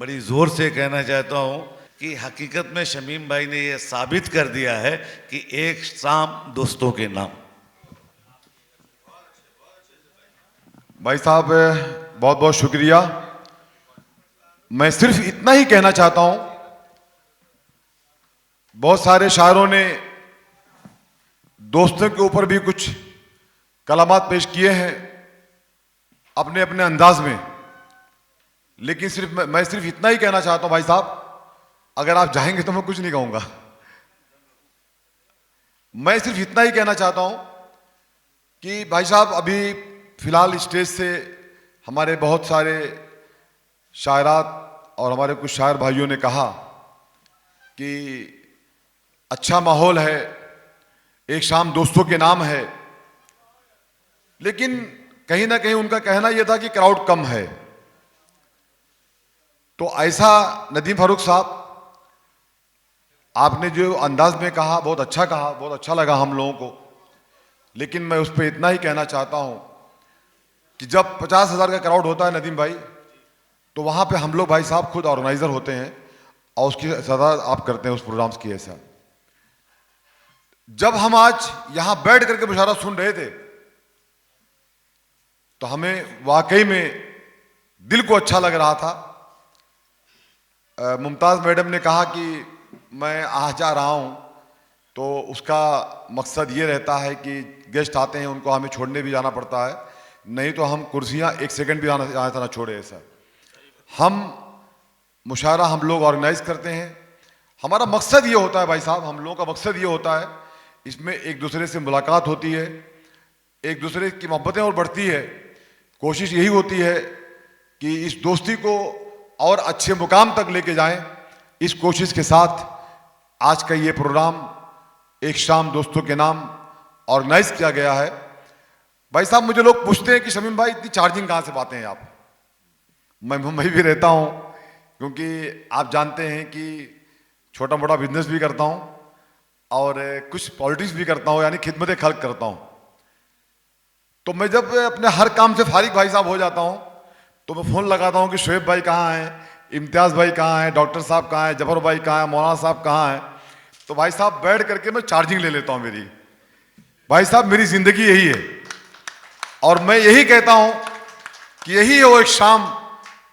बड़ी जोर से कहना चाहता हूं कि हकीकत में शमीम भाई ने यह साबित कर दिया है कि एक शाम दोस्तों के नाम। भाई साहब बहुत बहुत शुक्रिया। मैं सिर्फ इतना ही कहना चाहता हूं, बहुत सारे शायरों ने दोस्तों के ऊपर भी कुछ कलामात पेश किए हैं अपने अपने अंदाज में, लेकिन मैं सिर्फ इतना ही कहना चाहता हूं भाई साहब, अगर आप जाएंगे तो मैं कुछ नहीं कहूंगा। मैं सिर्फ इतना ही कहना चाहता हूं कि भाई साहब अभी फिलहाल स्टेज से हमारे बहुत सारे शायरात और हमारे कुछ शायर भाइयों ने कहा कि अच्छा माहौल है, एक शाम दोस्तों के नाम है, लेकिन कहीं ना कहीं उनका कहना यह था कि क्राउड कम है। तो ऐसा नदीम फारूक साहब, आपने जो अंदाज में कहा बहुत अच्छा कहा, बहुत अच्छा लगा हम लोगों को, लेकिन मैं उस पर इतना ही कहना चाहता हूं कि जब 50,000 का क्राउड होता है नदीम भाई, तो वहां पे हम लोग भाई साहब खुद ऑर्गेनाइजर होते हैं और उसकी सदा आप करते हैं उस प्रोग्राम्स की। ऐसा जब हम आज यहां बैठ करके मुशायरा सुन रहे थे तो हमें वाकई में दिल को अच्छा लग रहा था। मुमताज मैडम ने कहा कि मैं आ जा रहा हूं, तो उसका मकसद ये रहता है कि गेस्ट आते हैं उनको हमें छोड़ने भी जाना पड़ता है, नहीं तो हम कुर्सियां एक सेकंड भी आना था ना छोड़े। ऐसा हम मुशायरा हम लोग ऑर्गेनाइज करते हैं, हमारा मकसद ये होता है भाई साहब, हम लोगों का मकसद ये होता है, इसमें एक दूसरे से मुलाकात होती है, एक दूसरे की मोहब्बतें और बढ़ती है। कोशिश यही होती है कि इस दोस्ती को और अच्छे मुकाम तक लेके जाएं। इस कोशिश के साथ आज का ये प्रोग्राम एक शाम दोस्तों के नाम ऑर्गेनाइज किया गया है। भाई साहब मुझे लोग पूछते हैं कि शमीम भाई इतनी चार्जिंग कहाँ से पाते हैं आप? मैं मुंबई भी रहता हूँ, क्योंकि आप जानते हैं कि छोटा मोटा बिजनेस भी करता हूँ और कुछ पॉलिटिक्स भी करता हूँ, यानी खिदमत खल्क करता हूँ। तो मैं जब अपने हर काम से फारिग भाई साहब हो जाता हूँ तो मैं फ़ोन लगाता हूँ कि शोएब भाई कहाँ हैं, इम्तियाज़ भाई कहाँ हैं, डॉक्टर साहब कहाँ हैं, जफर भाई कहाँ हैं, मौलाना साहब कहाँ हैं। तो भाई साहब बैठ करके मैं चार्जिंग ले लेता हूँ मेरी। भाई साहब मेरी ज़िंदगी यही है और मैं यही कहता हूँ कि यही है वो एक शाम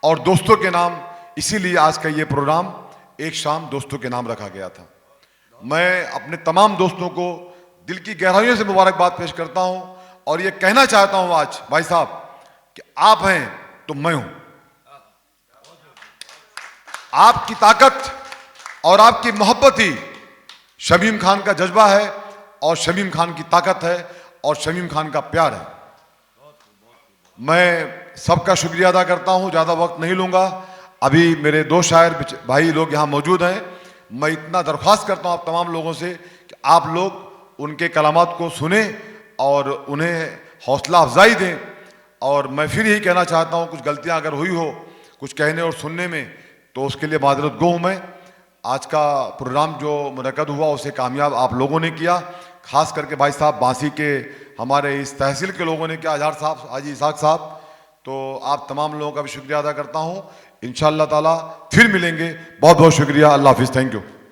और दोस्तों के नाम, इसीलिए आज का ये प्रोग्राम एक शाम दोस्तों के नाम रखा गया था। मैं अपने तमाम दोस्तों को दिल की गहराइयों से मुबारकबाद पेश करता हूँ और ये कहना चाहता हूँ आज भाई साहब कि आप हैं तो मैं हूं। आपकी ताकत और आपकी मोहब्बत ही शमीम खान का जज्बा है और शमीम खान की ताकत है और शमीम खान का प्यार है। मैं सबका शुक्रिया अदा करता हूं, ज्यादा वक्त नहीं लूंगा। अभी मेरे दो शायर भाई लोग यहां मौजूद हैं। मैं इतना दरख्वास्त करता हूं आप तमाम लोगों से कि आप लोग उनके कलामात को सुने और उन्हें हौसला अफजाई दें। और मैं फिर यही कहना चाहता हूं, कुछ गलतियां अगर हुई हो कुछ कहने और सुनने में, तो उसके लिए माजरत गो हूं मैं। आज का प्रोग्राम जो मुनक़द हुआ उसे कामयाब आप लोगों ने किया, खास करके भाई साहब बांसी के हमारे इस तहसील के लोगों ने किया, अजहर साहब, हाजी इसाक साहब। तो आप तमाम लोगों का भी शुक्रिया अदा करता हूँ। इंशाअल्लाह ताला फिर मिलेंगे। बहुत बहुत शुक्रिया। अल्लाह हाफिज़। Thank you.